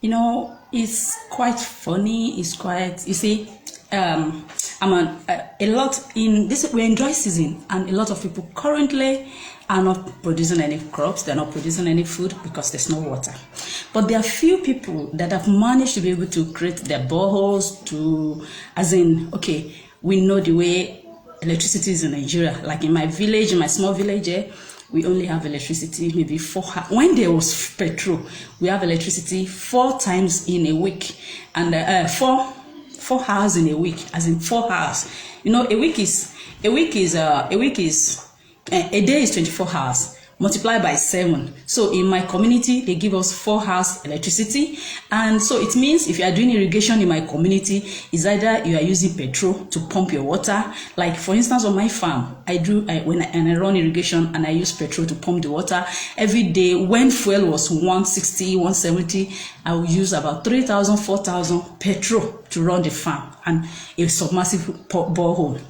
It's quite funny. It's quite, you see, a lot in this, we're in dry season, and a lot of people currently are not producing any crops. They're not producing any food because there's no water. But there are few people that have managed to be able to create their boreholes to, as in, okay, we know the way electricity is in Nigeria. Like in my village, in my small village, we only have electricity maybe 4 hours. When there was petrol, we have electricity 4 times in a week, and 4 hours in a week, as in 4 hours. A day is 24 hours. Multiplied by 7. So in my community, they give us 4 hours electricity. And so it means if you are doing irrigation in my community, it's either you are using petrol to pump your water. Like for instance, on my farm, when I run irrigation and I use petrol to pump the water. Every day when fuel was 160, 170, I will use about 3,000, 4,000 petrol to run the farm and a submersible borehole.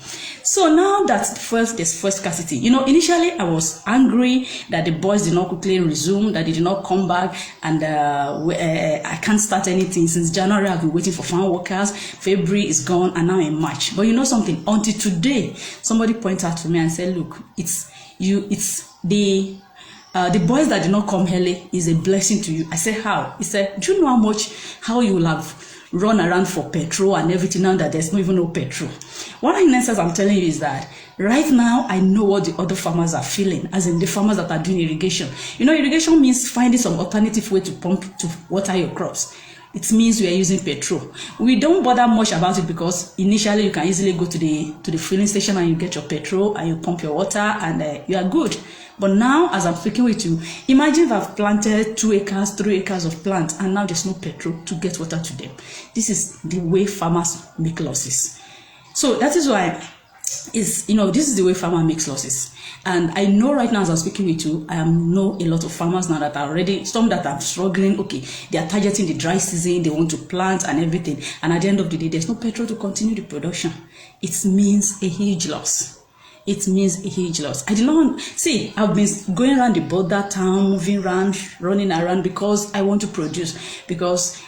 So now that there's fuel scarcity, initially I was angry that the boys did not quickly resume, that they did not come back, and I can't start anything. Since January, I've been waiting for farm workers. February is gone, and now in March. But you know something? Until today, somebody pointed out to me and said, "Look, it's the boys that did not come early is a blessing to you." I said, "How?" He said, "Do you know how you will have run around for petrol and everything now that there's not even no petrol?" What in essence I'm telling you is that right now I know what the other farmers are feeling, as in the farmers that are doing irrigation. Irrigation means finding some alternative way to pump to water your crops. It means we are using petrol. We don't bother much about it because initially you can easily go to the filling station and you get your petrol and you pump your water and you are good. But now, as I'm speaking with you, imagine if I've planted 2 acres, 3 acres of plant, and now there's no petrol to get water to them. This is the way farmers make losses. So that is why this is the way farmer makes losses. And I know right now, as I'm speaking with you, I know a lot of farmers now that are already, some that are struggling. Okay, they are targeting the dry season, they want to plant and everything. And at the end of the day, there's no petrol to continue the production. It means a huge loss. It means a huge loss. I did not see. I've been going around the border town, moving around, running around because I want to produce. Because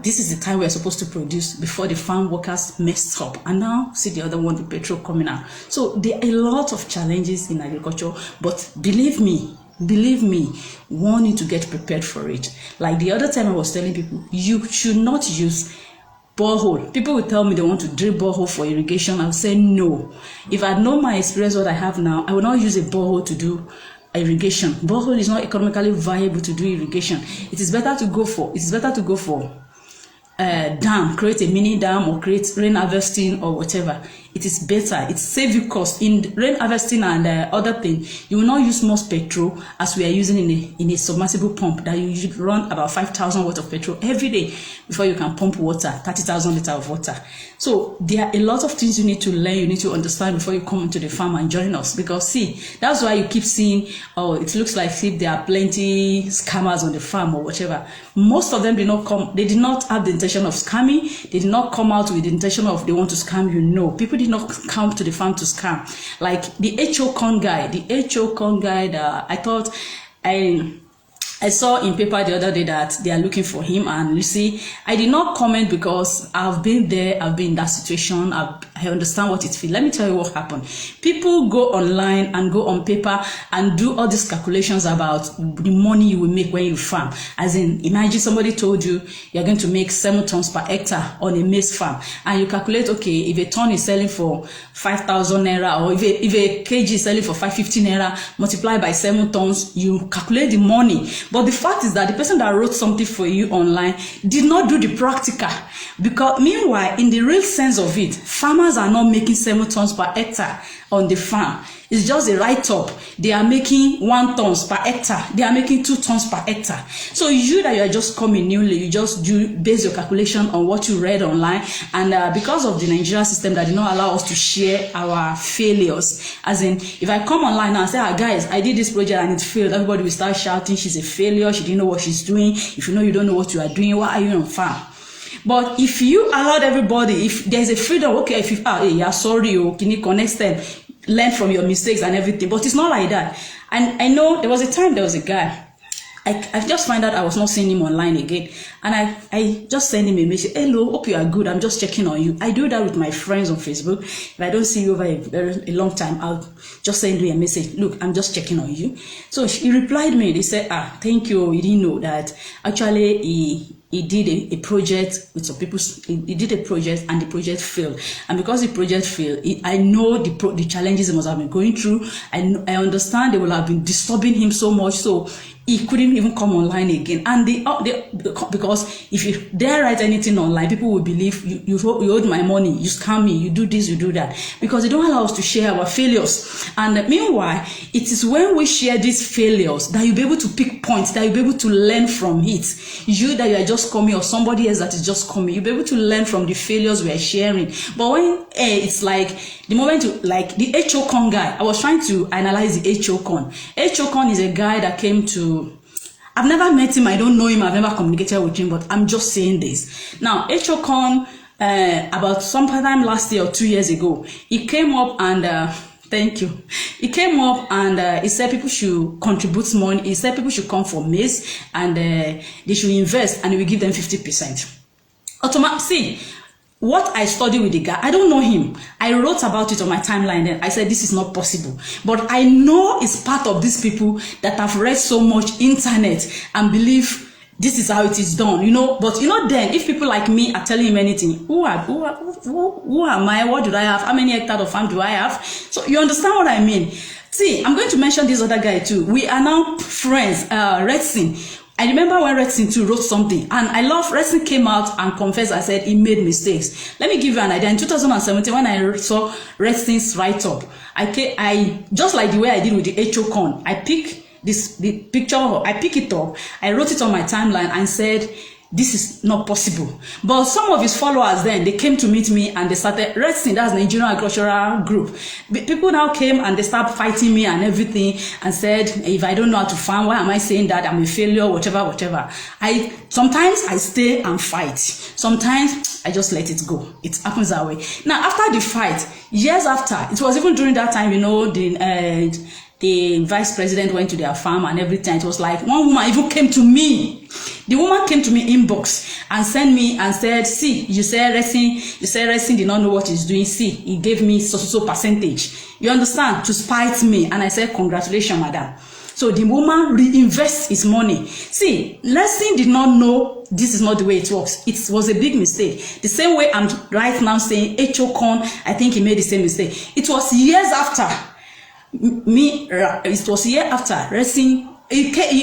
this is the time we're supposed to produce before the farm workers messed up. And now see the other one, the petrol coming out. So there are a lot of challenges in agriculture. But believe me, one need to get prepared for it. Like the other time I was telling people, you should not use borehole. People will tell me they want to drill borehole for irrigation. I'll say no. If I know my experience, what I have now, I will not use a borehole to do irrigation. Borehole is not economically viable to do irrigation. It is better to go for dam, create a mini dam or create rain harvesting or whatever. It is better. It saves you cost in rain harvesting and other things. You will not use more petrol as we are using in a submersible pump that you should run about 5,000 watts of petrol every day before you can pump water, 30,000 liters of water. So there are a lot of things you need to learn, you need to understand before you come into the farm and join us. Because see, that's why you keep seeing, it looks like if there are plenty scammers on the farm or whatever. Most of them did not come. They did not have the intention of scamming. They did not come out with the intention of they want to scam you. No, people did not come to the farm to scam. Like the HO corn guy, that I thought I saw in paper the other day that they are looking for him, and you see, I did not comment because I've been there, I've been in that situation, I understand what it feels. Let me tell you what happened. People go online and go on paper and do all these calculations about the money you will make when you farm. As in, imagine somebody told you you're going to make 7 tons per hectare on a maize farm, and you calculate, okay, if a ton is selling for 5,000 naira, or if a kg is selling for 550 naira, multiply by 7 tons, you calculate the money. But the fact is that the person that wrote something for you online did not do the practical. Because meanwhile, in the real sense of it, farmers are not making 7 tons per hectare on the farm. It's just a write-up. They are making 1 tons per hectare. They are making 2 tons per hectare. So you that you are just coming newly, you just base your calculation on what you read online. And because of the Nigerian system that did not allow us to share our failures, as in, if I come online now and say, guys, I did this project and it failed, everybody will start shouting, she's a failure, she didn't know what she's doing. If you know you don't know what you are doing, why are you on farm? But if you allowed everybody, if there's a freedom, okay, if you sorry, can you next time learn from your mistakes and everything, but it's not like that. And I know there was a time there was a guy I just find out I was not seeing him online again. And I just send him a message. Hello, hope you are good. I'm just checking on you. I do that with my friends on Facebook. If I don't see you over a long time, I'll just send you a message. Look, I'm just checking on you. So he replied me. They said, thank you. He didn't know that actually he did a project with some people. He did a project and the project failed. And because the project failed, I know the challenges he must have been going through. I understand they will have been disturbing him so much. So he couldn't even come online again. And because if you dare write anything online, people will believe you owed my money, you scam me, you do this, you do that. Because they don't allow us to share our failures. And meanwhile, it is when we share these failures that you'll be able to pick points, that you'll be able to learn from it. You that you are just coming, or somebody else that is just coming, you'll be able to learn from the failures we are sharing. But when it's like the moment you, like the HOCON guy, I was trying to analyze the HOCON. HOCON is a guy that came to, I've never met him, I don't know him, I've never communicated with him, but I'm just saying this. Now, HOCON, about sometime last year or 2 years ago, he came up and thank you. He came up and he said people should contribute money. He said people should come for maize and they should invest and he will give them 50%. See, what I studied with the guy, I don't know him. I wrote about it on my timeline then. I said, this is not possible. But I know it's part of these people that have read so much internet and believe this is how it is done, you know. But you know, then if people like me are telling him anything, who am I? What do I have? How many hectares of farm do I have? So you understand what I mean? See, I'm going to mention this other guy too. We are now friends, Redsin. I remember when Redsin too wrote something, and I love Redsin came out and confessed. I said he made mistakes. Let me give you an idea. In 2017, when I saw Redsin's write-up, I just like the way I did with the HOCON, I picked the picture, I pick it up, I wrote it on my timeline and said, this is not possible. But some of his followers then, they came to meet me and they started, Redsin, that's the Nigerian agricultural group. People now came and they started fighting me and everything and said, if I don't know how to farm, why am I saying that? I'm a failure, whatever. Sometimes I stay and fight. Sometimes I just let it go. It happens that way. Now, after the fight, years after, it was even during that time, you know, the vice president went to their farm and everything. It was like one woman even came to me. The woman came to me inbox and sent me and said, see, you said Redsin did not know what he's doing. See, he gave me so percentage. You understand? To spite me. And I said, congratulations, madam. So the woman reinvests his money. See, Redsin did not know this is not the way it works. It was a big mistake. The same way I'm right now saying HOCON, I think he made the same mistake. It was years after. It was a year after Redsin,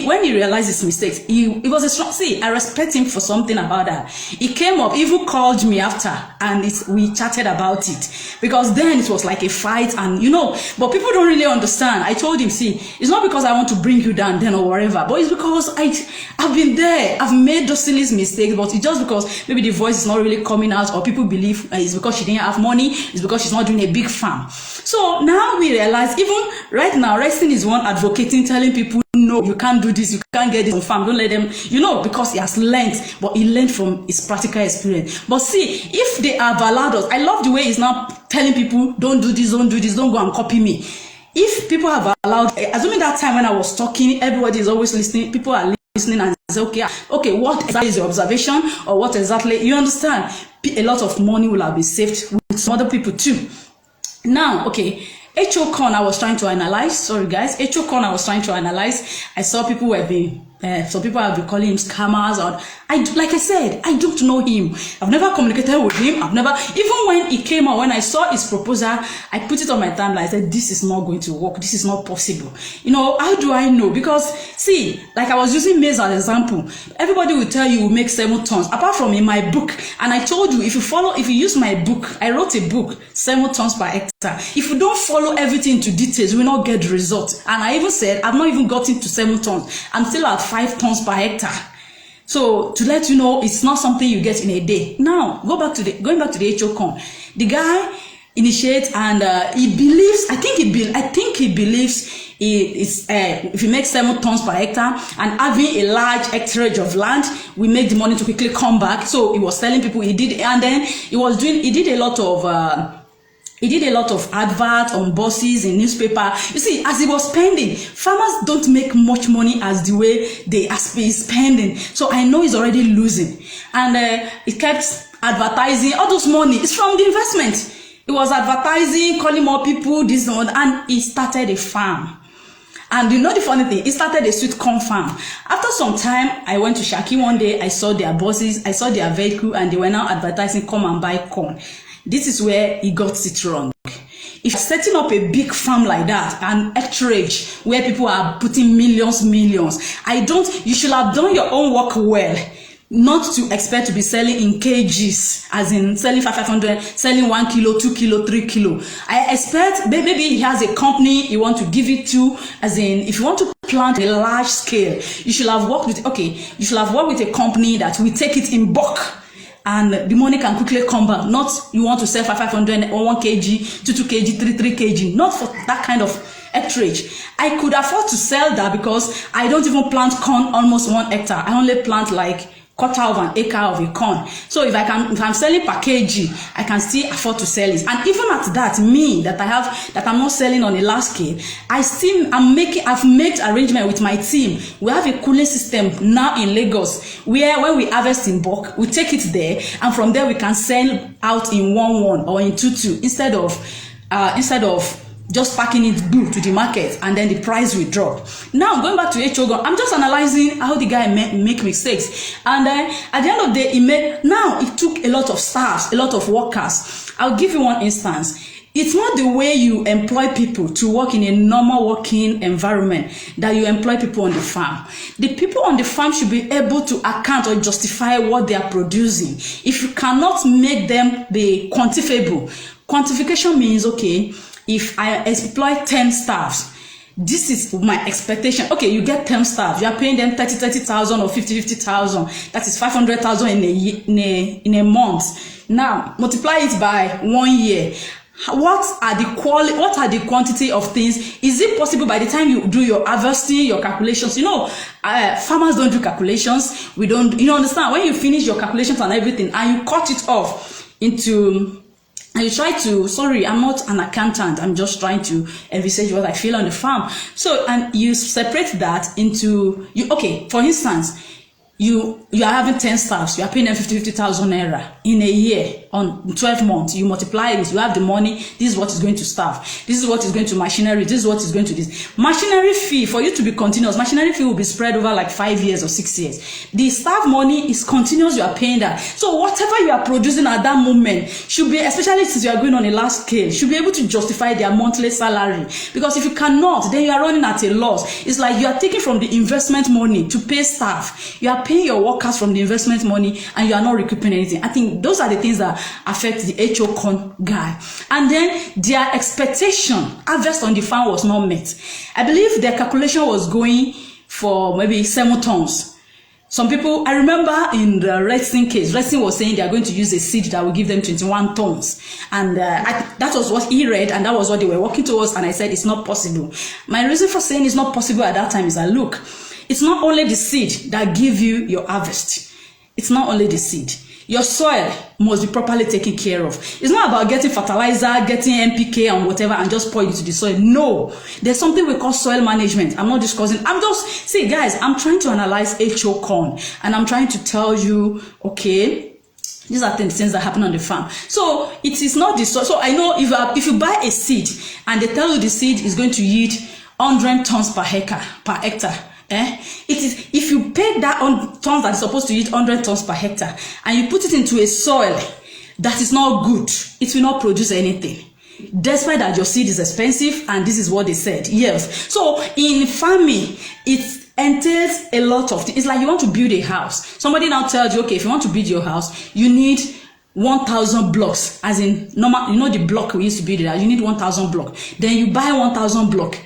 when he realized his mistakes, it was a strong, see, I respect him for something about that. He came up, even called me after, and we chatted about it. Because then it was like a fight, and you know, but people don't really understand. I told him, see, it's not because I want to bring you down then or whatever, but it's because I've been there, I've made those silly mistakes, but it's just because maybe the voice is not really coming out, or people believe it's because she didn't have money, it's because she's not doing a big farm. So now we realize, even right now, Redsin is one advocating, telling people, no, you can't do this, you can't get this on farm, don't let them, you know, because he has learned, but he learned from his practical experience. But see, if they have allowed us, I love the way he's now telling people, don't do this, don't go and copy me. If people have allowed, assuming that time when I was talking, everybody is always listening, people are listening and say, okay, what exactly is your observation, or what exactly, you understand? A lot of money will have been saved with some other people too. Now, okay, HOCON I was trying to analyze. Sorry guys, HOCON I was trying to analyze. I saw people were being, some people have been calling him scammers, or like I said, I don't know him. I've never communicated with him. I've never, even when he came out, when I saw his proposal, I put it on my timeline. I said, this is not going to work. This is not possible. You know, how do I know? Because see, like I was using maize as an example. Everybody will tell you will make 7 tons. Apart from in my book, and I told you, if you use my book, I wrote a book, 7 tons per hectare. If you don't follow everything to details, you will not get the result. And I even said, I've not even gotten to 7 tons. I'm still at 5 tons per hectare. So to let you know, it's not something you get in a day. Now, going back to the HOCON, the guy initiates and he believes. I think he believes if you make 7 tons per hectare and having a large hectare of land, we make the money to quickly come back. So he was telling people he did, and then he did a lot of. He did a lot of advert on buses in newspaper. You see, as he was spending, farmers don't make much money as the way they are spending. So I know he's already losing. And he kept advertising. All those money is from the investment. He was advertising, calling more people, this and that, and he started a farm. And you know the funny thing, he started a sweet corn farm. After some time, I went to Shaki one day, I saw their buses, I saw their vehicle, and they were now advertising, come and buy corn. This is where he got it wrong. If you're setting up a big farm like that, an hectarage where people are putting millions, you should have done your own work well. Not to expect to be selling in kgs, as in selling 500, selling 1 kilo, 2 kilo, 3 kilo. I expect maybe he has a company you want to give it to, as in if you want to plant a large scale, you should have worked with, you should have worked with a company that will take it in bulk. And the money can quickly come back. Not you want to sell 500 or 1 kg, 2 kg, 3 kg. Not for that kind of hectarage. I could afford to sell that because I don't even plant corn almost 1 hectare. I only plant like quarter of an acre of a corn. So if I'm selling per kg, I can still afford to sell it. And even at that, that I'm not selling on a large scale, I've made arrangement with my team. We have a cooling system now in Lagos where when we harvest in bulk, we take it there, and from there we can sell out in 1-1 or in 2-2 instead of just packing it to the market, and then the price will drop. Now going back to HO, I'm just analyzing how the guy make mistakes, and then at the end of the day, it took a lot of staff, a lot of workers. I'll give you one instance. It's not the way you employ people to work in a normal working environment that you employ people on the farm. The people on the farm should be able to account or justify what they are producing. If you cannot make them be quantifiable, quantification means, if I employ 10 staffs, this is my expectation. You get 10 staff, you are paying them 30,000 or 50,000. That is 500,000 in a month. Now multiply it by 1 year. What are the quantity of things? Is it possible by the time you do your harvesting, your calculations? Farmers don't do calculations. We don't. You understand? When you finish your calculations and everything, and you cut it off into. And you try to, sorry, I'm not an accountant. I'm just trying to envisage what I feel on the farm. So, and you separate that into, for instance, you are having 10 staffs, you are paying them 50,000 naira in a year, on 12 months, you multiply this, you have the money, this is what is going to staff, this is what is going to machinery, this is what is going to this. Machinery fee, for you to be continuous, machinery fee will be spread over like 5 years or 6 years. The staff money is continuous, you are paying that. So whatever you are producing at that moment should be, especially since you are going on a large scale, should be able to justify their monthly salary. Because if you cannot, then you are running at a loss. It's like you are taking from the investment money to pay staff. You are paying your workers from the investment money, and you are not recouping anything. I think those are the things that affect the HO corn guy. And then their expectation harvest on the farm was not met. I believe their calculation was going for maybe 7 tons. Some people, I remember in the Redsin case, Redsin was saying they are going to use a seed that will give them 21 tons. And that was what he read, and that was what they were working towards. And I said, it's not possible. My reason for saying it's not possible at that time is that, look, it's not only the seed that give you your harvest. It's not only the seed. Your soil must be properly taken care of. It's not about getting fertilizer, getting NPK and whatever and just pour it into the soil. No, there's something we call soil management. I'm not discussing. See guys, I'm trying to analyze HO corn, and I'm trying to tell you, these are things that happen on the farm. So it is not the soil. So I know if you buy a seed and they tell you the seed is going to yield 100 tons per hectare. It is, if you pay that on tons that is supposed to yield 100 tons per hectare, and you put it into a soil that is not good, it will not produce anything. Despite that your seed is expensive, and this is what they said. Yes. So in farming, it entails a lot of things. It's like you want to build a house. Somebody now tells you, if you want to build your house, you need 1,000 blocks, as in normal, the block we used to build it. You need 1,000 blocks. Then you buy 1,000 blocks.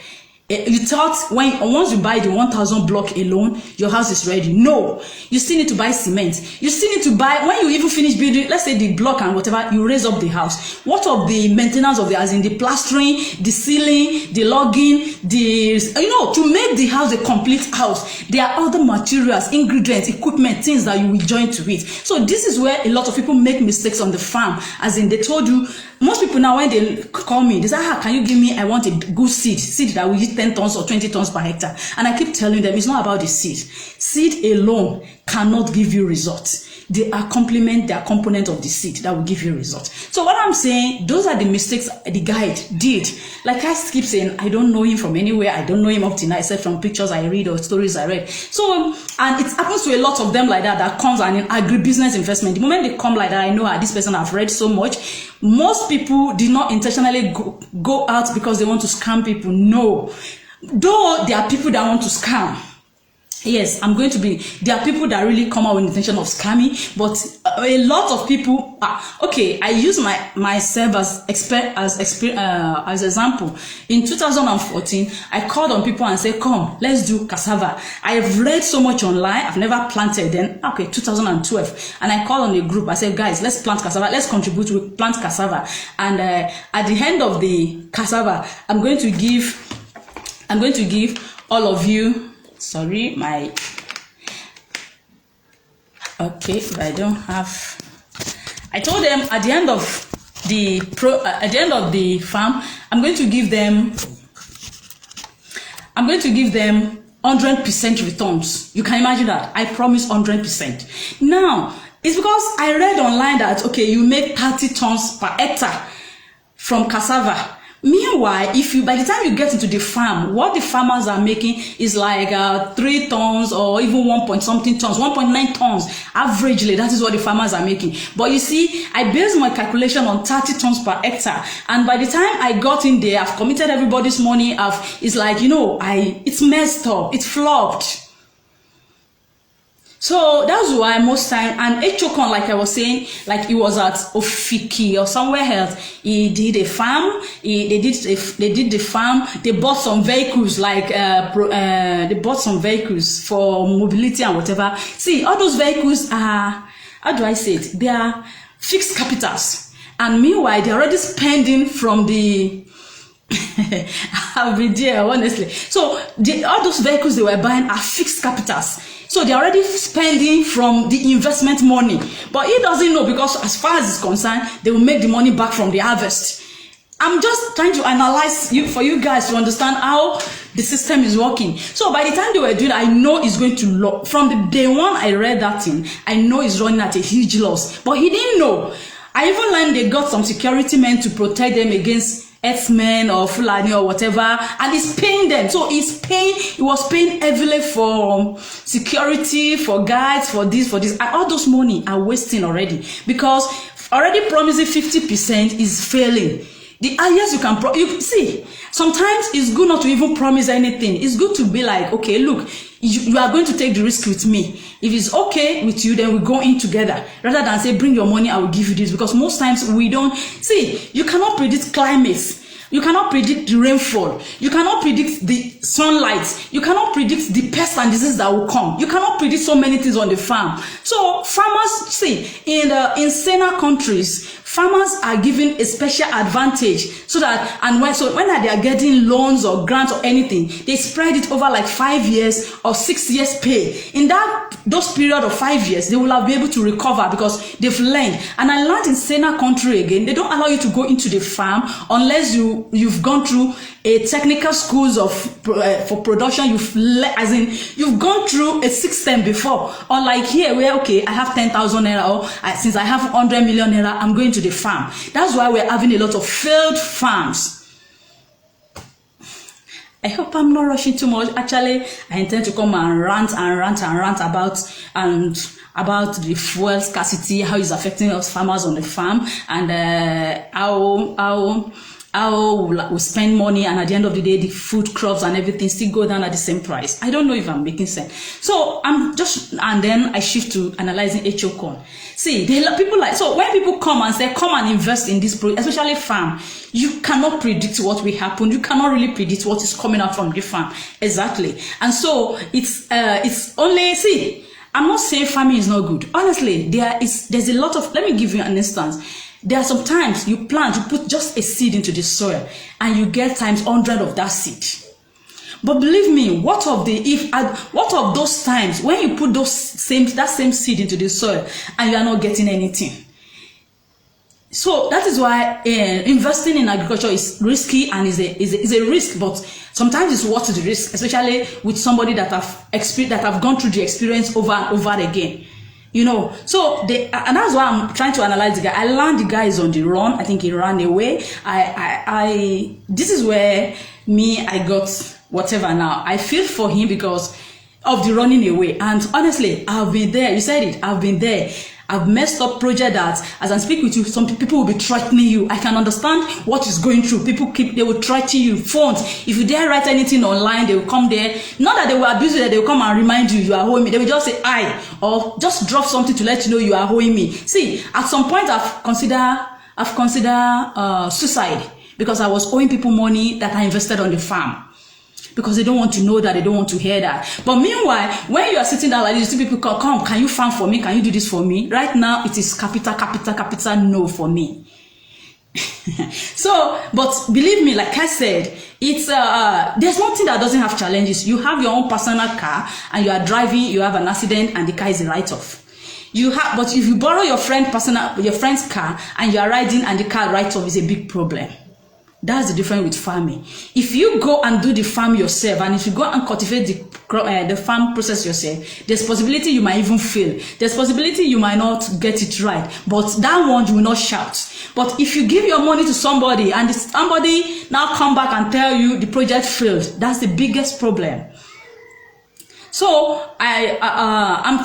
You thought once you buy the 1,000 block alone, your house is ready. No, you still need to buy cement. You still need to buy, when you even finish building, let's say the block and whatever, you raise up the house. What of the maintenance of the, as in the plastering, the ceiling, the logging, to make the house a complete house, there are other materials, ingredients, equipment, things that you will join to it. So this is where a lot of people make mistakes on the farm, as in they told you, most people now when they call me, they say, can you give me, I want a good seed that will yield 10 tons or 20 tons per hectare. And I keep telling them, it's not about the seed. Seed alone cannot give you results. They are complement, they are component of the seed that will give you results. So what I'm saying, those are the mistakes the guide did. Like I keep saying, I don't know him from anywhere. I don't know him up to now, except from pictures I read or stories I read. So, and it happens to a lot of them like that comes and in agribusiness investment. The moment they come like that, I know this person I've read so much. Most people did not intentionally go out because they want to scam people. No. Though there are people that want to scam. Yes, there are people that really come out with the intention of scamming, but a lot of people, okay, I use myself as example. In 2014, I called on people and said, come, let's do cassava. I've read so much online, I've never planted then, okay, 2012, and I called on a group, I said, guys, let's plant cassava, let's contribute to plant cassava, and at the end of the cassava, I'm going to give all of you, sorry, okay, but I don't have, I told them at the end of the farm, I'm going to give them 100% returns. You can imagine that. I promise 100%. Now, it's because I read online that, okay, you make 30 tons per hectare from cassava. Meanwhile, by the time you get into the farm, what the farmers are making is like 3 tons or even 1.something tons, 1.9 tons. Averagely, that is what the farmers are making. But you see, I based my calculation on 30 tons per hectare. And by the time I got in there, I've committed everybody's money. It's like, it's messed up. It's flopped. So that's why most time, and Echokon, like I was saying, like he was at Ofiki or somewhere else. He did a farm. They did the farm. They bought some vehicles, like they bought some vehicles for mobility and whatever. See, all those vehicles are, how do I say it? They are fixed capitals, and meanwhile they're already spending from the. I'll be there honestly. So all those vehicles they were buying are fixed capitals. So they're already spending from the investment money. But he doesn't know, because as far as it's concerned, they will make the money back from the harvest. I'm just trying to analyze for you guys to understand how the system is working. So by the time they were doing, I know it's going to loss. From the day one I read that thing, I know it's running at a huge loss. But he didn't know. I even learned they got some security men to protect them against X-Men or Fulani or whatever, and he's paying them. So he was paying heavily for security, for guides, for this, and all those money are wasting already, because already promising 50% is failing. The highest you can you see, sometimes it's good not to even promise anything. It's good to be like, okay, look, you are going to take the risk with me. If it's okay with you, then we go in together, rather than say, bring your money, I will give you this. Because most times we don't see, you cannot predict climates. You cannot predict the rainfall. You cannot predict the sunlight. You cannot predict the pests and diseases that will come. You cannot predict so many things on the farm. So farmers, see, in saner countries, farmers are given a special advantage, so that, and when they are getting loans or grants or anything, they spread it over like 5 years or 6 years pay. In those period of 5 years, they will be able to recover, because they've learned. And I learned in saner country again, they don't allow you to go into the farm unless you've gone through a technical schools for production. You've gone through a system before. Unlike here, where, okay, I have 10,000 naira, or since I have 100 million naira, I'm going to the farm. That's why we're having a lot of failed farms. I hope I'm not rushing too much. Actually, I intend to come and rant about the fuel scarcity, how it's affecting us farmers on the farm, and how how we spend money, and at the end of the day, the food crops and everything still go down at the same price. I don't know if I'm making sense. So and then I shift to analyzing HO corn. See, people like, so when people come and say, come and invest in this project, especially farm, you cannot predict what will happen. You cannot really predict what is coming out from the farm. Exactly. And so it's only, see, I'm not saying farming is not good. Honestly, there's a lot of, let me give you an instance. There are some times you plant, you put just a seed into the soil and you get times 100 of that seed. But believe me, what of those times when you put that same seed into the soil and you are not getting anything? So that is why investing in agriculture is risky and is a risk, but sometimes it's worth the risk, especially with somebody that have gone through the experience over and over again. You know, so and that's why I'm trying to analyze the guy. I learned the guy is on the run. I think he ran away. This is where I got whatever now. I feel for him because of the running away. And honestly, I've been there. You said it. I've been there. I've messed up project that, as I speak with you, some people will be threatening you. I can understand what is going through. They will threaten you. Phones. If you dare write anything online, they will come there. Not that they will abuse you, that they will come and remind you are owing me. They will just say "I," or just drop something to let you know you are owing me. See, at some point I've considered suicide because I was owing people money that I invested on the farm. Because they don't want to know that, they don't want to hear that. But meanwhile, when you are sitting down like this, you see people come, can you farm for me? Can you do this for me? Right now, it is capital no for me. So, but believe me, like I said, it's there's nothing that doesn't have challenges. You have your own personal car and you are driving, you have an accident and the car is a write-off. But if you borrow your friend's car and you are riding and the car write-off, is a big problem. That's the difference with farming. If you go and do the farm yourself, and if you go and cultivate the farm process yourself, there's possibility you might even fail. There's possibility you might not get it right. But that one, you will not shout. But if you give your money to somebody, and somebody now come back and tell you the project failed, that's the biggest problem. So I'm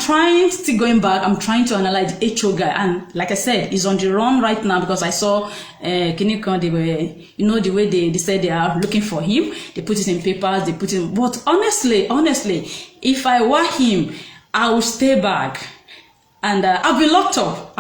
still going back, I'm trying to analyze the HO guy, and like I said, he's on the run right now because I saw Kinikon, the way they said they are looking for him, they put it in papers, they put it, but honestly, if I were him, I would stay back. And I've been locked up.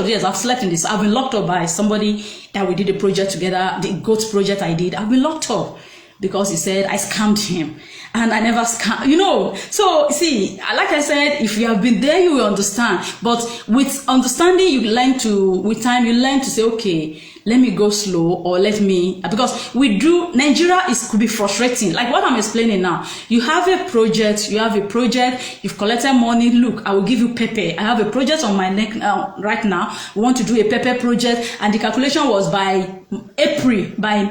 Yes, I've slept in this. I've been locked up by somebody that we did a project together, the goat project I did. I've been locked up because he said I scammed him. And I never scam, you know. So, see, like I said, if you have been there, you will understand. But with understanding, with time, you learn to say, okay, let me go slow, or because Nigeria could be frustrating. Like what I'm explaining now. You have a project, you've collected money. Look, I will give you pepper. I have a project on my neck right now. We want to do a pepper project, and the calculation was by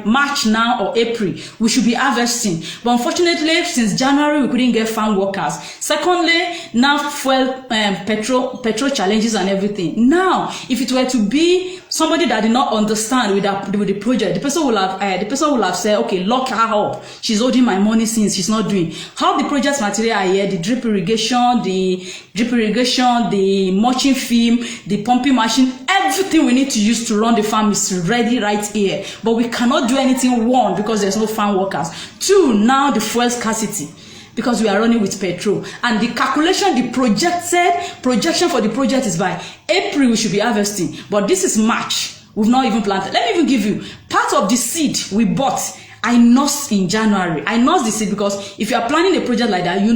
March now or April, we should be harvesting. But unfortunately, since January, we couldn't get farm workers. Secondly, now petrol challenges and everything. Now, if it were to be somebody that did not understand with the project, the person will have said, okay, lock her up. She's holding my money since she's not doing. How the project material are here, the drip irrigation, the mulching film, the pumping machine, everything we need to use to run the farm is ready right here. But we cannot do anything, one, because there's no farm workers. Two, now the fuel scarcity, because we are running with petrol. And the calculation, the projection for the project is by April we should be harvesting. But this is March. We've not even planted. Let me even give you part of the seed we bought. I nursed in January. I nursed the seed because if you are planning a project like that, you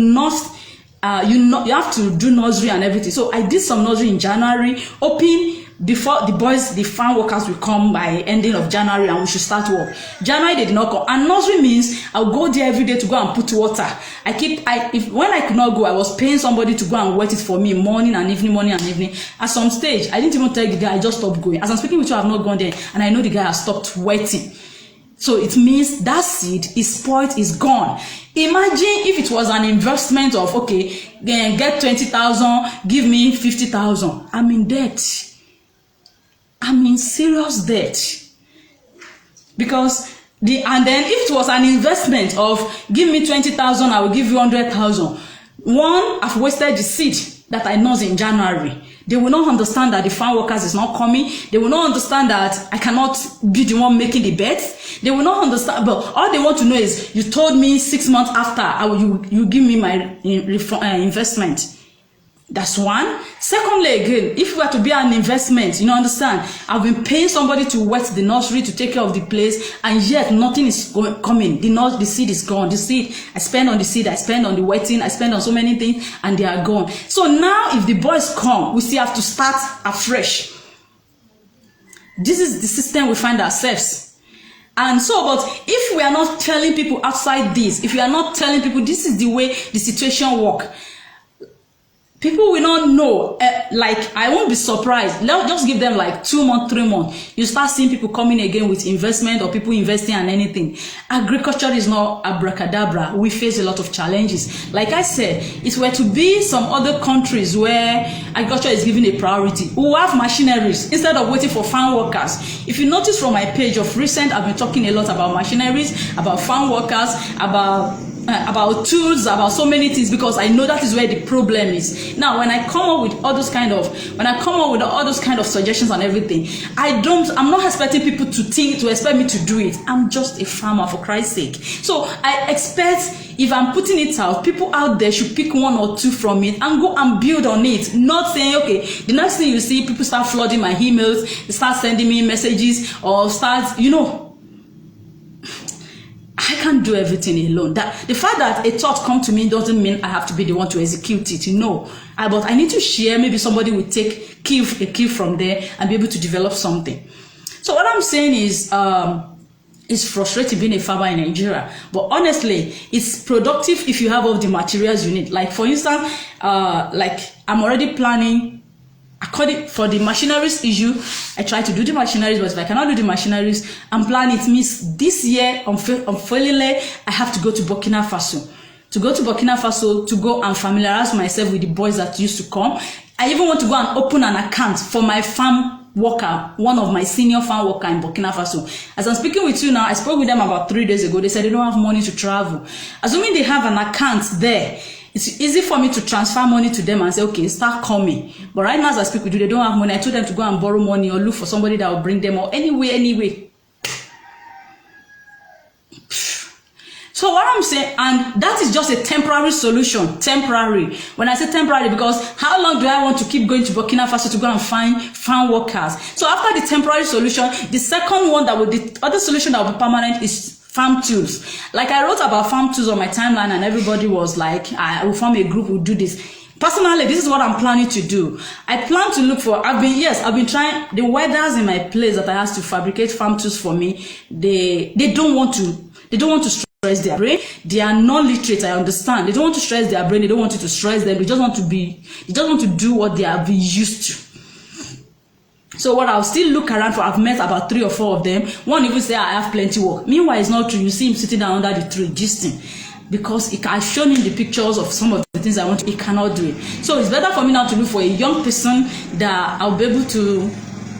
have to do nursery and everything. So I did some nursery in January, hoping before the farm workers will come by ending of January and we should start work. January they did not come, and nursery means I'll go there every day to go and put water. When I could not go, I was paying somebody to go and wet it for me morning and evening. At some stage, I didn't even tell the guy, I just stopped going. As I'm speaking with you, I have not gone there, and I know the guy has stopped wetting. So it means that seed is spoiled, is gone. Imagine if it was an investment of, okay, then get 20,000, give me 50,000. I'm in debt. I'm in serious debt. Because and then if it was an investment of give me 20,000, I will give you 100,000. One, I've wasted the seed that I nursed in January. They will not understand that the farm workers is not coming. They will not understand that I cannot be the one making the bets. They will not understand, but all they want to know is, you told me 6 months after you give me my investment. That's one. Secondly, again, if it were to be an investment, you know, understand, I've been paying somebody to wet the nursery, to take care of the place, and yet nothing is coming. The seed is gone. The seed, I spend on the seed, I spend on the wetting, I spend on so many things, and they are gone. So now if the boys come, we still have to start afresh. This is the system we find ourselves. And so, but if we are not telling people outside this, if we are not telling people this is the way the situation works, people will not know. Like, I won't be surprised. Let's just give them like 2 months, 3 months. You start seeing people coming again with investment, or people investing in anything. Agriculture is not abracadabra. We face a lot of challenges. Like I said, it were to be some other countries where agriculture is given a priority, who have machineries instead of waiting for farm workers. If you notice from my page of recent, I've been talking a lot about machineries, about farm workers, about tools, about so many things, because I know that is where the problem is. Now, when I come up with all those kind of suggestions and everything, I'm not expecting people to expect me to do it. I'm just a farmer, for Christ's sake. So I expect, if I'm putting it out, people out there should pick 1 or 2 from it and go and build on it. Not saying, okay, the next thing you see, people start flooding my emails, they start sending me messages, or start, you know, I can't do everything alone. That the fact that a thought come to me doesn't mean I have to be the one to execute it. No, but I need to share. Maybe somebody will take a key from there and be able to develop something. So what I'm saying is, it's frustrating being a farmer in Nigeria. But honestly, it's productive if you have all the materials you need. Like, for instance, like, I'm already planning. According for the machineries issue, I try to do the machineries, but if I cannot do the machineries, I'm planning. It means this year, unfailingly, I have to go to Burkina Faso. To go to Burkina Faso, to go and familiarize myself with the boys that used to come. I even want to go and open an account for my farm worker, one of my senior farm worker in Burkina Faso. As I'm speaking with you now, I spoke with them about 3 days ago. They said they don't have money to travel. Assuming they have an account there, it's easy for me to transfer money to them and say, okay, start coming. But right now, as I speak with you, they don't have money. I told them to go and borrow money or look for somebody that will bring them, or anyway. So what I'm saying, and that is just a temporary solution. Temporary. When I say temporary, because how long do I want to keep going to Burkina Faso to go and find farm workers? So after the temporary solution, the second one the other solution that will be permanent is farm tools. Like, I wrote about farm tools on my timeline, and everybody was like, I will form a group, we'll do this. Personally, this is what I'm planning to do. I plan to look for, I've been trying, the welders in my place that I asked to fabricate farm tools for me, they don't want to stress their brain. They are non-literate, I understand. They don't want to stress their brain, they don't want you to stress them, they just want to do what they have been used to. So what I'll still look around for, I've met about 3 or 4 of them. One even say I have plenty work. Meanwhile, it's not true. You see him sitting down under the tree, gisting. Because I've shown him the pictures of some of the things I want to, he cannot do it. So it's better for me now to look for a young person that I'll be able to,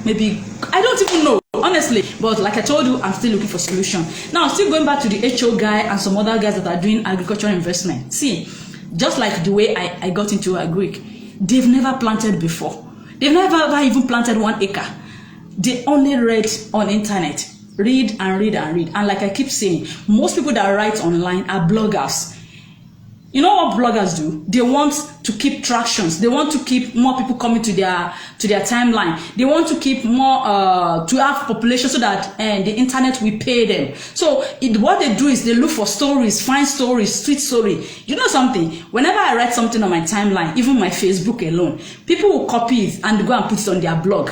maybe, I don't even know, honestly. But like I told you, I'm still looking for solution. Now, still going back to the HO guy and some other guys that are doing agricultural investment. See, just like the way I got into agric, they've never planted before. They've never even planted 1 acre. They only read on internet. Read and read and read. And like I keep saying, most people that write online are bloggers. You know what bloggers do? They want to keep tractions. They want to keep more people coming to their timeline. They want to keep more to have population so that the internet will pay them. So what they do is they look for stories, find stories, tweet story. You know something? Whenever I write something on my timeline, even my Facebook alone, people will copy it and go and put it on their blog.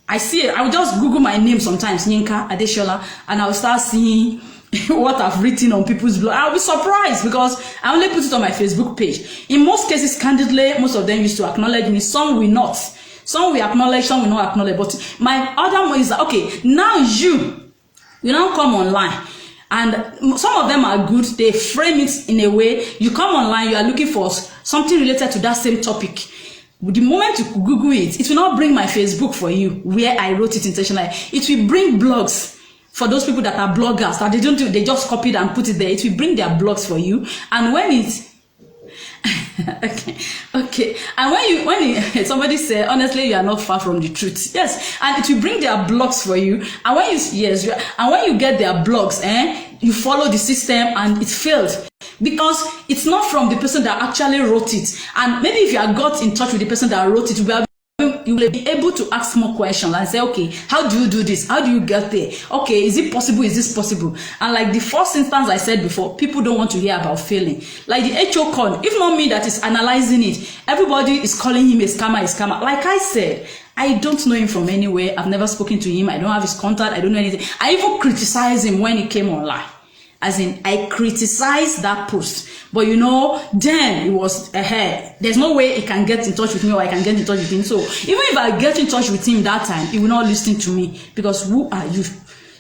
I see it. I will just Google my name sometimes, Yinka Adeshola, and I will start seeing what I've written on people's blog. I'll be surprised because I only put it on my Facebook page. In most cases, candidly, most of them used to acknowledge me. Some will not. Some will acknowledge, some will not acknowledge. But my other one is that, okay, now you now come online. And some of them are good. They frame it in a way. You come online, you are looking for something related to that same topic. The moment you Google it, it will not bring my Facebook for you, where I wrote it intentionally. It will bring blogs. For those people that are bloggers, that they just copy it and put it there, it will bring their blogs for you. And when Okay. And when somebody say, honestly, you are not far from the truth. Yes, and it will bring their blogs for you. And when you get their blogs, you follow the system and it failed because it's not from the person that actually wrote it. And maybe if you have got in touch with the person that wrote it, you will be able to ask more questions and say, okay, how do you do this? How do you get there? Okay, is it possible? Is this possible? And like the first instance I said before, people don't want to hear about failing. Like the HO con, if not me that is analyzing it, everybody is calling him a scammer. Like I said, I don't know him from anywhere. I've never spoken to him. I don't have his contact. I don't know anything. I even criticized him when he came online. As in, I criticized that post. But you know, then it was ahead. There's no way he can get in touch with me or I can get in touch with him. So even if I get in touch with him that time, he will not listen to me. Because who are you?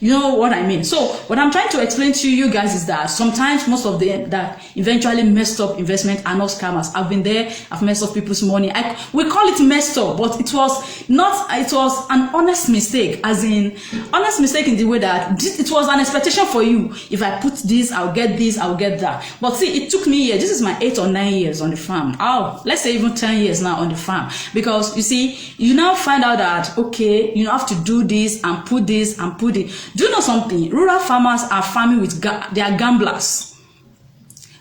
You know what I mean? So what I'm trying to explain to you guys is that sometimes most of them that eventually messed up investment are not scammers. I've been there. I've messed up people's money. We call it messed up, but it was not. It was an honest mistake, as in honest mistake in the way that it was an expectation for you. If I put this, I'll get this, I'll get that. But see, it took me years. This is my 8 or 9 years on the farm. Oh, let's say even 10 years now on the farm. Because you see, you now find out that okay, you have to do this and put this and put it. Do you know something? Rural farmers are farming with they are gamblers.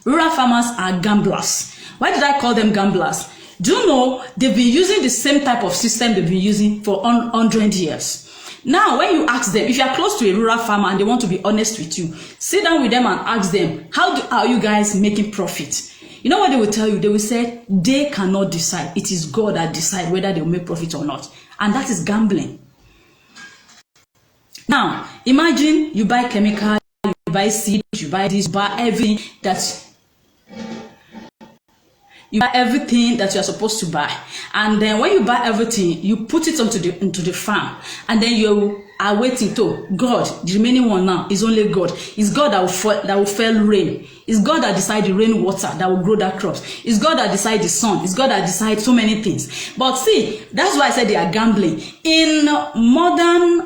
Rural farmers are gamblers. Why did I call them gamblers? Do you know they've been using the same type of system they've been using for 100 years? Now, when you ask them, if you are close to a rural farmer and they want to be honest with you, sit down with them and ask them, how are you guys making profit? You know what they will tell you? They will say they cannot decide. It is God that decides whether they will make profit or not. And that is gambling. Now, imagine you buy chemical, you buy seed, you buy this, you buy everything that you are supposed to buy. And then when you buy everything, you put it into the farm. And then you are waiting to God. The remaining one now is only God. It's God that will fall rain. It's God that decides the rainwater that will grow that crops. It's God that decides the sun. It's God that decides so many things. But see, that's why I said they are gambling. In modern,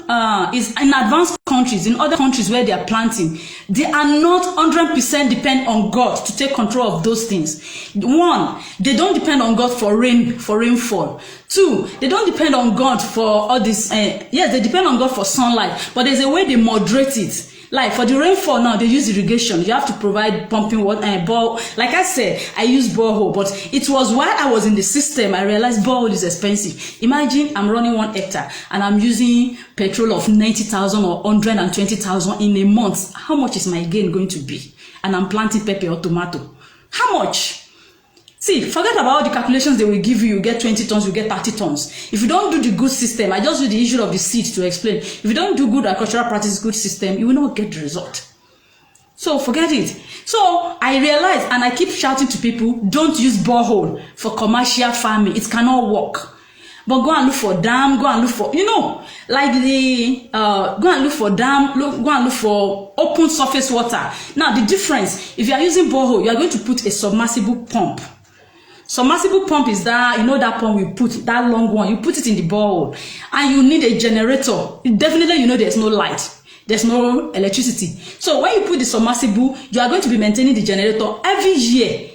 in advanced countries, in other countries where they are planting, they are not 100% depend on God to take control of those things. One, they don't depend on God for rainfall. Two, they don't depend on God for all this. Yes, they depend on God for sunlight, but there's a way they moderate it. Like for the rainfall now, they use irrigation. You have to provide pumping water and bore. Like I said, I use borehole, but it was while I was in the system I realized borehole is expensive. Imagine I'm running 1 hectare and I'm using petrol of 90,000 or 120,000 in a month. How much is my gain going to be? And I'm planting pepper or tomato. How much? See, forget about the calculations they will give you. You get 20 tons, you get 30 tons. If you don't do the good system, I just do the issue of the seed to explain. If you don't do good agricultural practice, good system, you will not get the result. So forget it. So I realized, and I keep shouting to people, don't use borehole for commercial farming. It cannot work. But go and look for dam, go and look for, like go and look for dam, go and look for open surface water. Now the difference, if you are using borehole, you are going to put a submersible pump. Submersible pump is that, that pump we put, that long one, you put it in the borehole, and you need a generator. Definitely, there's no light, there's no electricity. So when you put the submersible, you are going to be maintaining the generator every year.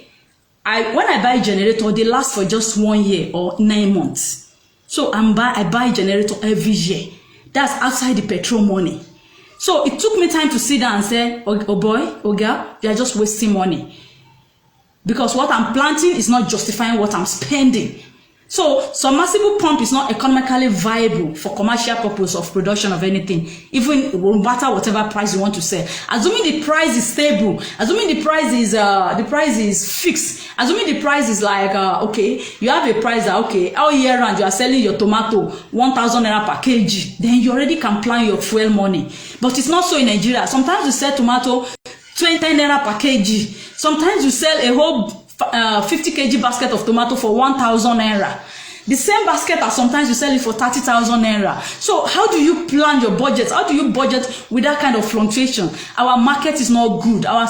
When I buy a generator, they last for just 1 year or 9 months. So I buy a generator every year. That's outside the petrol money. So it took me time to sit down and say, oh boy, oh girl, you are just wasting money. Because what I'm planting is not justifying what I'm spending. So submersible pump is not economically viable for commercial purpose of production of anything, even no matter whatever price you want to sell. Assuming the price is stable, assuming the price is fixed, assuming the price is like okay, you have a price that okay, all year round you are selling your tomato 1,000 naira per kg, then you already can plan your fuel money. But it's not so in Nigeria. Sometimes you sell tomato 20 naira per kg. Sometimes you sell a whole 50 kg basket of tomato for 1,000 naira. The same basket, as sometimes you sell it for 30,000 naira. So how do you plan your budget? How do you budget with that kind of fluctuation? Our market is not good. Our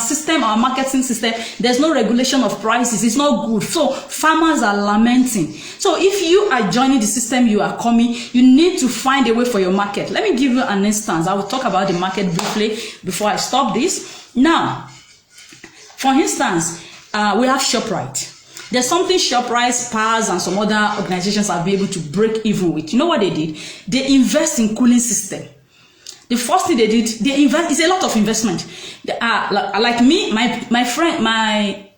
marketing system, there's no regulation of prices. It's not good. So farmers are lamenting. So if you are joining the system, you are coming, you need to find a way for your market. Let me give you an instance. I will talk about the market briefly before I stop this. Now, for instance, we have ShopRite. There's something ShopRite, PARS, and some other organizations have been able to break even with. You know what they did? They invest in cooling system. The first thing they did, they invest. It's a lot of investment. Like me, my friend,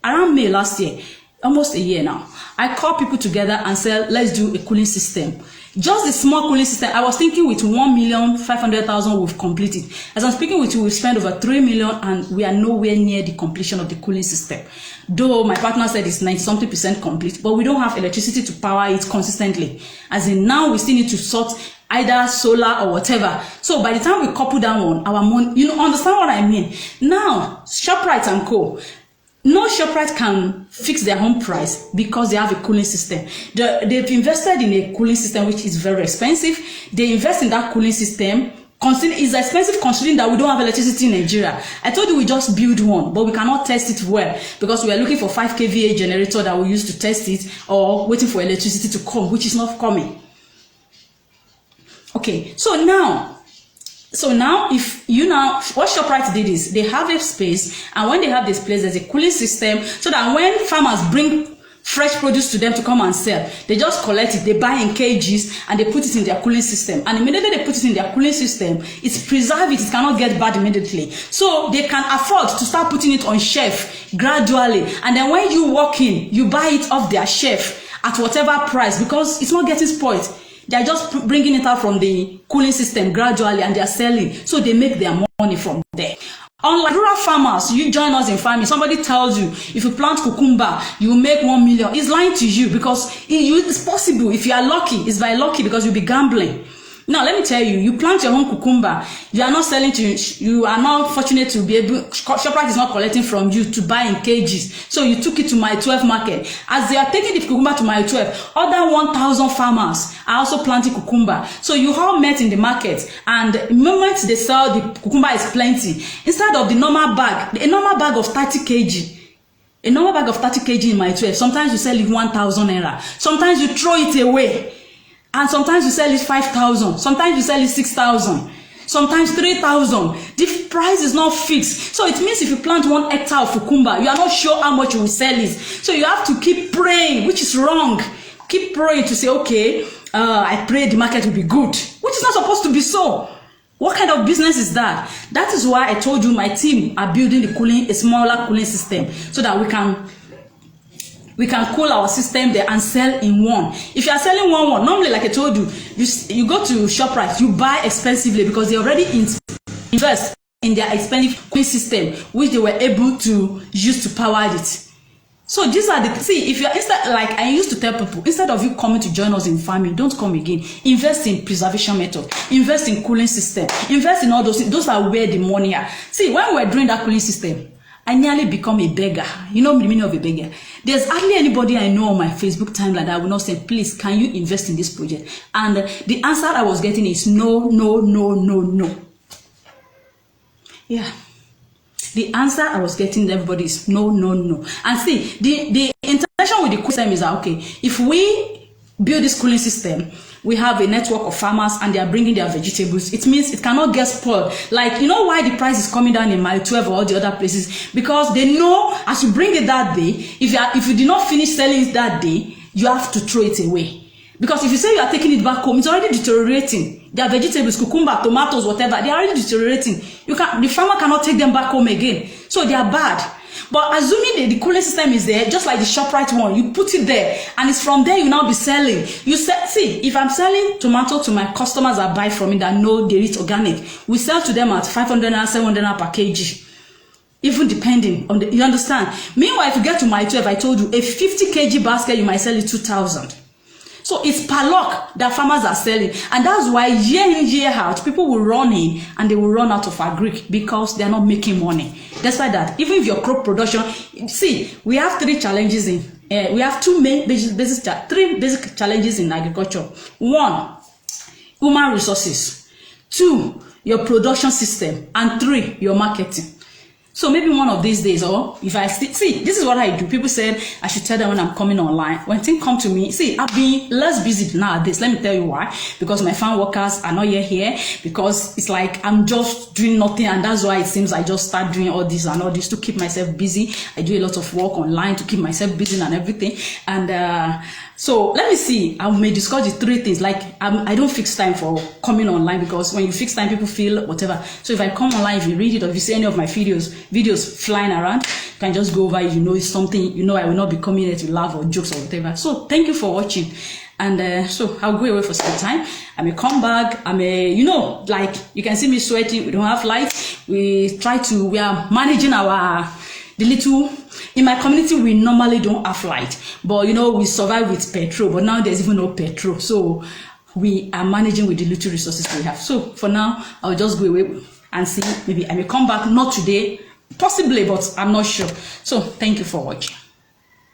around May last year, almost a year now, I call people together and said, let's do a cooling system. Just the small cooling system, I was thinking with 1,500,000 we've completed. As I'm speaking with you, we've spent over 3 million and we are nowhere near the completion of the cooling system. Though my partner said it's 90-something% complete, but we don't have electricity to power it consistently. As in now, we still need to sort either solar or whatever. So by the time we couple that one, our money, you know, understand what I mean? Now, ShopRite and Co. No ShopRite can fix their home price because they have a cooling system. They've invested in a cooling system which is very expensive. They invest in that cooling system. It's expensive considering that we don't have electricity in Nigeria. I told you we just build one, but we cannot test it well because we are looking for 5 kVA generator that we use to test it or waiting for electricity to come, which is not coming. Okay, so now, if you what ShopRite did is they have a space, and when they have this place, there's a cooling system so that when farmers bring fresh produce to them to come and sell, they just collect it, they buy in kgs, and they put it in their cooling system. And immediately they put it in their cooling system, it's preserved, it cannot get bad immediately. So they can afford to start putting it on shelf gradually. And then when you walk in, you buy it off their shelf at whatever price because it's not getting spoiled. They are just bringing it out from the cooling system gradually and they are selling. So they make their money from there. Unlike rural farmers, you join us in farming, somebody tells you, if you plant cucumber, you will make 1 million. It's lying to you because it's possible. If you are lucky, it's by lucky because you'll be gambling. Now, let me tell you, you plant your own cucumber, you are not selling to, you are not fortunate to be able, ShopRite is not collecting from you to buy in kgs. So you took it to my 12 market. As they are taking the cucumber to my 12, other 1,000 farmers are also planting cucumber. So you all met in the market, and the moment they sell, the cucumber is plenty. Instead of the normal bag, a normal bag of 30 kg, a normal bag of 30 kg in my 12, sometimes you sell it 1,000 naira. Sometimes you throw it away. And sometimes you sell it 5,000, sometimes you sell it 6,000, sometimes 3,000. The price is not fixed. So it means if you plant 1 hectare of cucumber, you are not sure how much you will sell it. So you have to keep praying, which is wrong. Keep praying to say, okay, I pray the market will be good, which is not supposed to be so. What kind of business is that? That is why I told you my team are building a smaller cooling system so that we can cool our system there and sell in one. If you are selling one, normally, like I told you, you go to ShopRite, you buy expensively because they already invest in their expensive cooling system, which they were able to use to power it. So these are if you're like I used to tell people, instead of you coming to join us in farming, don't come again. Invest in preservation method, invest in cooling system, invest in all those things. Those are where the money are. See, when we're doing that cooling system, I nearly become a beggar. You know the meaning of a beggar. There's hardly anybody I know on my Facebook timeline that will not say, please, can you invest in this project? And the answer I was getting is no, no, no, no, no. Yeah. The answer I was getting everybody is no, no, no. And see, the intention with the cooling system is that, okay, if we build this cooling system, we have a network of farmers and they are bringing their vegetables. It means it cannot get spoiled. Like, you know why the price is coming down in Mile 12 or all the other places? Because they know as you bring it that day, if you did not finish selling it that day, you have to throw it away. Because if you say you are taking it back home, it's already deteriorating. Their vegetables, cucumber, tomatoes, whatever, they are already deteriorating. The farmer cannot take them back home again. So they are bad. But assuming the cooling system is there, just like the ShopRite one, you put it there, and it's from there you now be selling. See, if I'm selling tomato to my customers that buy from me that know they eat organic, we sell to them at 500 and 700 per kg. Even depending on you understand? Meanwhile, if you get to my 12, I told you, a 50 kg basket, you might sell it 2,000. So it's per lot that farmers are selling. And that's why year in, year out, people will run in and they will run out of agric because they're not making money. Despite that, even if your crop production, see, we have 3 challenges in, we have 3 basic challenges in agriculture. 1, human resources. 2, your production system. And 3, your marketing. So maybe one of these days, or if I see, this is what I do. People said I should tell them when I'm coming online. When things come to me, see, I've been less busy nowadays. Let me tell you why. Because my farm workers are not yet here. Because it's like I'm just doing nothing, and that's why it seems I just start doing all this and all this to keep myself busy. I do a lot of work online to keep myself busy and everything. And so let me see. I may discuss the 3 things. Like I don't fix time for coming online, because when you fix time, people feel whatever. So if I come online, if you read it, or if you see any of my videos flying around, you can just go over it. You know it's something. You know I will not be coming here to laugh or jokes or whatever. So thank you for watching. And so I'll go away for some time. I may come back. I may, you know, like you can see me sweating. We don't have light. We are managing the little. In my community, we normally don't have light, but you know, we survive with petrol, but now there's even no petrol. So we are managing with the little resources we have. So for now, I'll just go away and see. Maybe I may come back, not today, possibly, but I'm not sure. So thank you for watching.